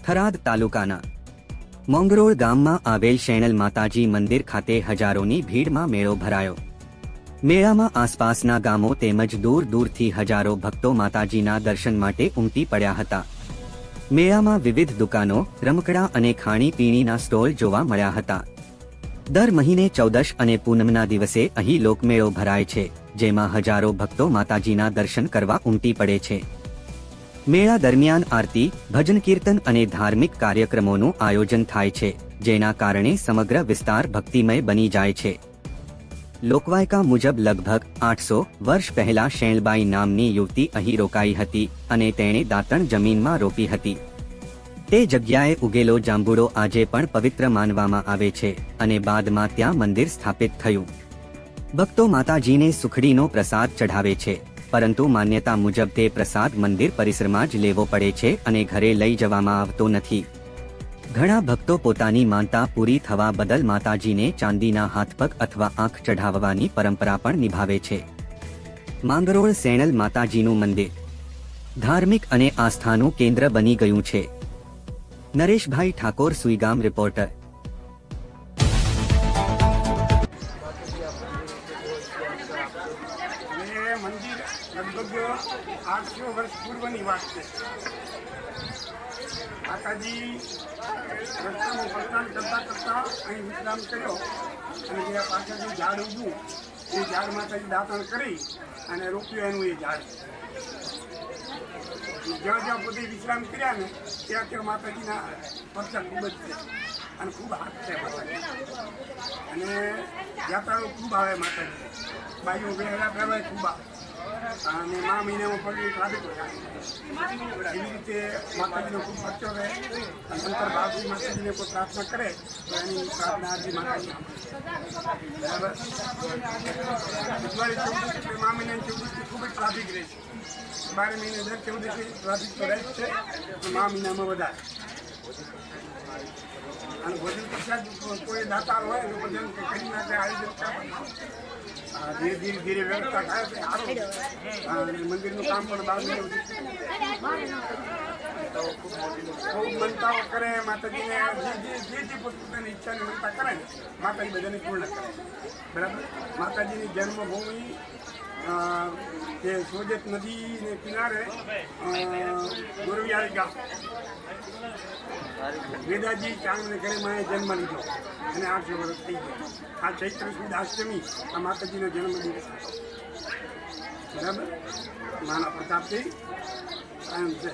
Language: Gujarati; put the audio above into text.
થરાદ તાલુકાના મોંગરોળ ગામમાં આવેલ શેણલ માતાજી મંદિર ખાતે હજારોની ભીડમાં મેળો ભરાયો। મેળામાં આસપાસના ગામો તેમજ દૂર દૂરથી હજારો ભક્તો માતાજીના દર્શન માટે ઉમટી પડ્યા હતા। મેળામાં વિવિધ દુકાનો, રમકડા અને ખાણીપીણીના સ્ટોલ જોવા મળ્યા હતા। દર મહિને 14 અને પૂનમના દિવસે અહીં લોકમેળો ભરાય છે, જેમાં હજારો ભક્તો માતાજીના દર્શન કરવા ઉમટી પડે છે। મેળા દરમિયાન આરતી, ભજન કીર્તન અને ધાર્મિક કાર્યક્રમોનું આયોજન થાય છે, જેના કારણે સમગ્ર વિસ્તાર ભક્તિમય બની જાય છે। લોકવાયકા મુજબ લગભગ 800 વર્ષ પહેલા શેણબાઈ નામની યુવતી અહીં રોકાઈ હતી અને તેણે દાતણ જમીનમાં રોપી હતી। તે જગ્યાએ ઉગેલો જાંબુડો આજે પણ પવિત્ર માનવામાં આવે છે અને બાદમાં ત્યાં મંદિર સ્થાપિત થયું। ભક્તો માતાજીને સુખડીનો પ્રસાદ ચઢાવે છે, પરંતુ માન્યતા મુજબ તે પ્રસાદ મંદિર પરિસરમાં જ લેવો પડે છે અને ઘરે લઈ જવામાં આવતો નથી। ઘણા ભક્તો પોતાની માનતા પૂરી થવા બદલ માતાજીને ચાંદીના હાથપગ અથવા આંખ ચઢાવવાની પરંપરા પણ નિભાવે છે। માંગરોળ શેણલ માતાજીનું મંદિર ધાર્મિક અને આસ્થાનું કેન્દ્ર બની ગયું છે। નરેશભાઈ ઠાકોર, સુઈગામ રિપોર્ટર। મંદિર લગભગ 800 વર્ષ પૂર્વની વાત છે। માતાજી રસ્તામાં પ્રસ્થાન કરતા કરતા અહીં વિશ્રામ કર્યો અને જે પાછળ જે ઝાડ ઉગ્યું એ ઝાડ માતાજી દાતણ કરી અને રોપ્યું એનું એ ઝાડ। જ્યાં જ્યાં પોતે વિશ્રામ કર્યા ને ત્યાં ત્યાં માતાજીના પરચા ખૂબ જ છે અને ખૂબ હાથ છે માતાજી, અને યાત્રાળુ ખૂબ આવે માતાજી। બાજુ વેહરા પહેરવાય ખૂબ આવે અને મા મહિનામાં પડી ટ્રાફિક હોય। એવી રીતે માતાજીનો ખૂબ પરચો રહે અને અંતર ભાવથી માતાજીને કોઈ પ્રાર્થના કરે તો એની પ્રાર્થના આજે માતાજી બરાબર। દિવાળી 14 એટલે મા મહિનાની 14 ખૂબ જ ટ્રાફિક રહે છે। 12 મહિને દર 14 ટ્રાફિક તો રહે જ છે, તો મા મહિનામાં વધારે। અને ભોજન પ્રસાદ કોઈ દાતાર હોય તો ભોજન કરી નાખે, આયોજન ધીરે ધીરે વ્યવસ્થા થાય છે સારું, અને મંદિરનું કામ પણ બાજુ ખૂબ મનતાઓ કરે માતાજીને, જે પોતપોતાની ઈચ્છાની મનતા કરે ને માતાજી બધાને પૂર્ણ કરે, બરાબર। માતાજીની જન્મભૂમિ જે સોજત નદીને કિનારે ગોરવિયાળી ગામ વેદાજી ચાંદને ઘરે માએ જન્મ લીધો અને 800 વર્ષ થઈ ગયા। આ ચૈત્ર સુદ અષ્ટમી આ માતાજીનો જન્મદિવસ, બરાબર। માના પ્રતાપથી કાયમ છે।